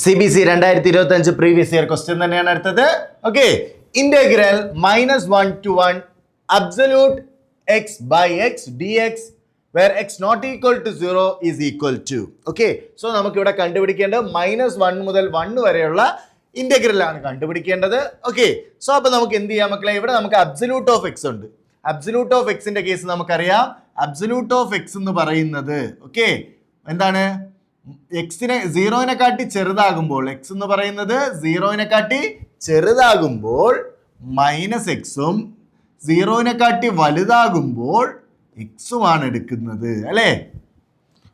CBC 2025 previous year question തന്നെയാണ് അടുത്തത്. Okay, integral -1 to 1 absolute x by x dx where x not equal to 0 is equal to. Okay, so നമുക്ക് ഇവിടെ കണ്ടുപിടിക്കേണ്ടത് -1 മുതൽ 1 വരെയുള്ള integral ആണ് കണ്ടുപിടിക്കേണ്ടത്. ഓക്കെ, സോ അപ്പൊ നമുക്ക് എന്ത് ചെയ്യാം മക്കളെ, ഇവിടെ നമുക്ക് അബ്സല്യൂട്ട് ഓഫ് എക്സ് ഉണ്ട്. അബ്സല്യൂട്ട് ഓഫ് എക്സിന്റെ കേസ് നമുക്കറിയാം. അബ്സല്യൂട്ട് ഓഫ് എക്സ് എന്ന് പറയുന്നത് ഓക്കെ എന്താണ്, എക്സിനെ സീറോനെ കാട്ടി ചെറുതാകുമ്പോൾ, എക്സ് എന്ന് പറയുന്നത് സീറോനെ കാട്ടി ചെറുതാകുമ്പോൾ മൈനസ് എക്സും സീറോനെ കാട്ടി വലുതാകുമ്പോൾ എക്സുമാണ് എടുക്കുന്നത് അല്ലേ.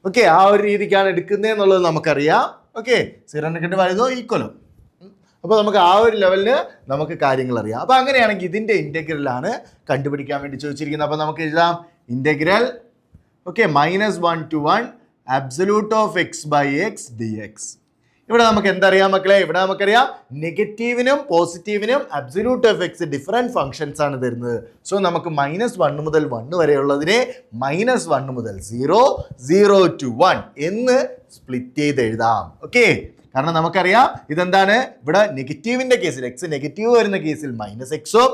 ഓക്കെ, ആ ഒരു രീതിക്കാണ് എടുക്കുന്നത് എന്നുള്ളത് നമുക്കറിയാം. ഓക്കെ, സീറോനെ കാട്ടി വലുതോ ഈക്വലോ, അപ്പോൾ നമുക്ക് ആ ഒരു ലെവലിന് നമുക്ക് കാര്യങ്ങൾ അറിയാം. അപ്പോൾ അങ്ങനെയാണെങ്കിൽ ഇതിൻ്റെ ഇൻ്റഗ്രലാണ് കണ്ടുപിടിക്കാൻ വേണ്ടി ചോദിച്ചിരിക്കുന്നത്. അപ്പോൾ നമുക്ക് എഴുതാം integral okay -1 to 1 absolute of x by x dx. ഇവിടെ നമുക്ക് എന്തറിയാം മക്കളെ, ഇവിടെ നമുക്കറിയാം നെഗറ്റീവിനും പോസിറ്റീവിനും absolute of x different functions ആണ് തരുന്നത്. സോ നമുക്ക് -1 മുതൽ 1 വരെയുള്ളതിനെ -1 മുതൽ 0, 0 to 1 എന്ന് സ്പ്ലിറ്റ് ചെയ്ത് എഴുതാം. ഓക്കെ, കാരണം നമുക്കറിയാം ഇതെന്താണ്, ഇവിടെ നെഗറ്റീവിൻ്റെ കേസിൽ എക്സ് നെഗറ്റീവ് വരുന്ന കേസിൽ മൈനസ് എക്സും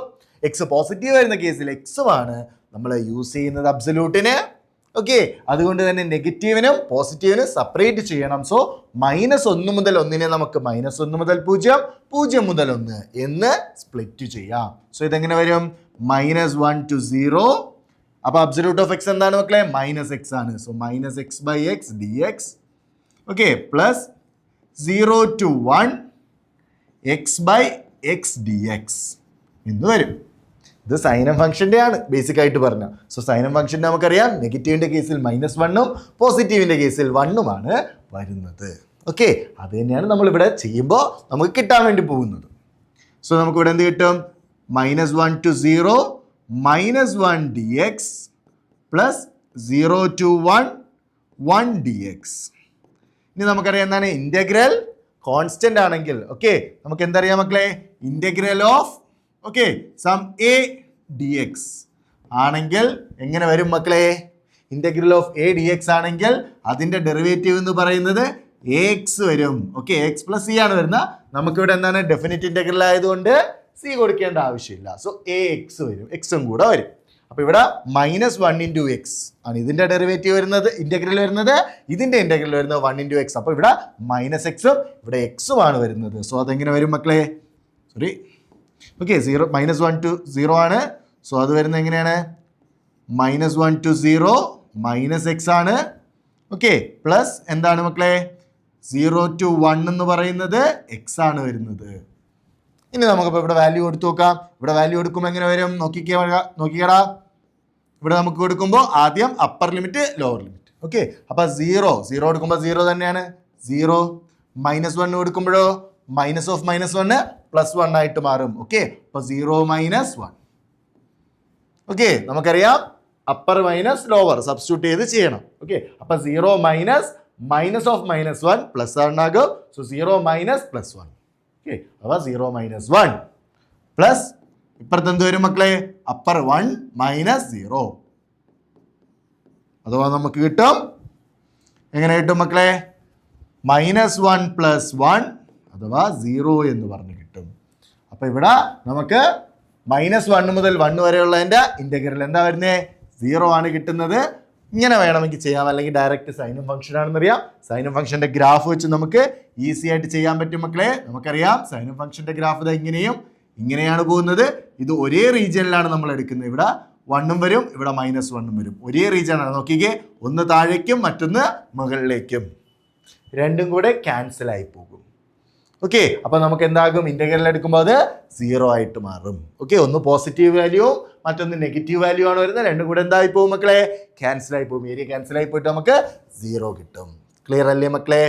എക്സ് പോസിറ്റീവ് വരുന്ന കേസിൽ എക്സുമാണ് നമ്മൾ യൂസ് ചെയ്യുന്നത് അബ്സല്യൂട്ടിന്. ഓക്കെ, അതുകൊണ്ട് തന്നെ നെഗറ്റീവിനും പോസിറ്റീവിനും സെപ്പറേറ്റ് ചെയ്യണം. സോ -1 മുതൽ 1 നമുക്ക് -1 മുതൽ 0, 0 മുതൽ 1 എന്ന് സ്പ്ലിറ്റ് ചെയ്യാം. സോ ഇതെങ്ങനെ വരും, -1 to 0. അപ്പോൾ അബ്സല്യൂട്ട് ഓഫ് എക്സ് എന്താണ് മക്കളെ, -x ആണ്. So -x by x dx. Okay, plus 0 to 1 x by x dx എന്ന് വരും. ഇത് സൈനം ഫംഗ്ഷൻ്റെ ആണ് ബേസിക് ആയിട്ട് പറഞ്ഞാൽ. സോ സൈനം ഫംഗ്ഷൻ നമുക്കറിയാം നെഗറ്റീവിൻ്റെ കേസിൽ -1ഉം പോസിറ്റീവിൻ്റെ കേസിൽ 1ഉമാണ് വരുന്നത്. ഓക്കെ, അത് തന്നെയാണ് നമ്മളിവിടെ ചെയ്യുമ്പോൾ നമുക്ക് കിട്ടാൻ വേണ്ടി പോകുന്നത്. സോ നമുക്കിവിടെ എന്ത് കിട്ടും, -1 to 0 -1 dx plus 0 to 1 1 dx. ഇനി നമുക്കറിയാം എന്താണ് ഇൻ്റഗ്രൽ കോൺസ്റ്റന്റ് ആണെങ്കിൽ ഓക്കെ നമുക്ക് എന്തറിയാം മക്കളെ, integral of okay some a d x ആണെങ്കിൽ എങ്ങനെ വരും മക്കളെ, integral of a d x ആണെങ്കിൽ അതിൻ്റെ ഡെറിവേറ്റീവ് എന്ന് പറയുന്നത് എ എക്സ് വരും. ഓക്കെ, എക്സ് പ്ലസ് സി ആണ് വരുന്നത്. നമുക്കിവിടെ എന്താണ് ഡെഫിനിറ്റ് ഇൻ്റഗ്രൽ ആയതുകൊണ്ട് സി കൊടുക്കേണ്ട ആവശ്യമില്ല. സോ എ എക്സ് വരും, എക്സും കൂടെ വരും. അപ്പോൾ ഇവിടെ -1 into x ആണ് ഇതിൻ്റെ ഡെറിവേറ്റീവ് വരുന്നത്, ഇൻ്റഗ്രൽ വരുന്നത്. ഇതിൻ്റെ ഇൻ്റഗ്രൽ വരുന്നത് 1 into x. അപ്പോൾ ഇവിടെ -xഉം ഇവിടെ എക്സും ആണ് വരുന്നത്. സോ അതെങ്ങനെ വരും മക്കളെ, സോറി ഓക്കെ -1 to 0 ആണ്. സോ അത് വരുന്നത് എങ്ങനെയാണ്, -1 to 0 -x ആണ്. ഓക്കെ, പ്ലസ് എന്താണ് മക്കളെ 0 to 1 എന്ന് പറയുന്നത് x ആണ് വരുന്നത്. ഇനി നമുക്കിപ്പോൾ ഇവിടെ വാല്യൂ കൊടുത്തു നോക്കാം. ഇവിടെ വാല്യൂ കൊടുക്കുമ്പോൾ എങ്ങനെ വരും നോക്കിക്കടാ. ഇവിടെ നമുക്ക് കൊടുക്കുമ്പോൾ ആദ്യം upper limit lower limit. Okay, അപ്പോൾ 0 കൊടുക്കുമ്പോൾ 0 തന്നെയാണ്. 0 -1 കൊടുക്കുമ്പോഴോ -(-1) +1 ആയിട്ട് മാറും. ഓക്കെ, അപ്പോൾ 0 -1. ഓക്കെ, നമുക്കറിയാം അപ്പർ മൈനസ് ലോവർ സബ്സ്റ്റിറ്റ്യൂട്ട് ചെയ്ത് ചെയ്യണം. ഓക്കെ, അപ്പോൾ 0 -(-1) +1 ആകും. സോ 0 -+1. ഓക്കെ, അപ്പോൾ 0 -1 പ്ലസ് ഇപ്പുറത്ത് എന്ത് വരും മക്കളെ, അപ്പർ 1 -0. അഥവാ നമുക്ക് കിട്ടും എങ്ങനെ കിട്ടും മക്കളെ, -1 + 1 അഥവാ 0 എന്ന് പറഞ്ഞ് കിട്ടും. അപ്പോൾ ഇവിടെ നമുക്ക് -1 മുതൽ 1 വരെയുള്ളതിൻ്റെ ഇൻ്റഗ്രൽ എന്താ വരുന്നത്, 0 ആണ് കിട്ടുന്നത്. ഇങ്ങനെ വേണമെങ്കിൽ ചെയ്യാം, അല്ലെങ്കിൽ ഡയറക്റ്റ് സൈനും ഫംഗ്ഷൻ ആണെന്നറിയാം. സൈനും ഫംഗ്ഷൻ്റെ ഗ്രാഫ് വെച്ച് നമുക്ക് ഈസി ആയിട്ട് ചെയ്യാൻ പറ്റും മക്കളെ. നമുക്കറിയാം സൈനും ഫംഗ്ഷൻ്റെ ഗ്രാഫ് ഇത് ഇങ്ങനെയാണ് പോകുന്നത്. ഇത് ഒരേ റീജിയനിലാണ് നമ്മൾ എടുക്കുന്നത്. ഇവിടെ 1ഉം വരും, ഇവിടെ -1ഉം വരും. ഒരേ റീജിയനാണ്. നോക്കിക്കേ, ഒന്ന് താഴേക്കും മറ്റൊന്ന് മുകളിലേക്കും, രണ്ടും കൂടെ ക്യാൻസൽ ആയി പോകും. ഓക്കെ, അപ്പോൾ നമുക്ക് എന്താകും, ഇൻ്റഗ്രൽ എടുക്കുമ്പോൾ അത് 0 ആയിട്ട് മാറും. ഓക്കെ, ഒന്ന് പോസിറ്റീവ് വാല്യൂ മറ്റൊന്ന് നെഗറ്റീവ് വാല്യൂ ആണ് വരുന്നത്. രണ്ടും കൂടെ എന്തായി പോകും മക്കളെ, ക്യാൻസൽ ആയി പോകും. ഏരിയ ക്യാൻസൽ ആയി പോയിട്ട് നമുക്ക് 0 കിട്ടും. ക്ലിയർ അല്ലേ മക്കളെ?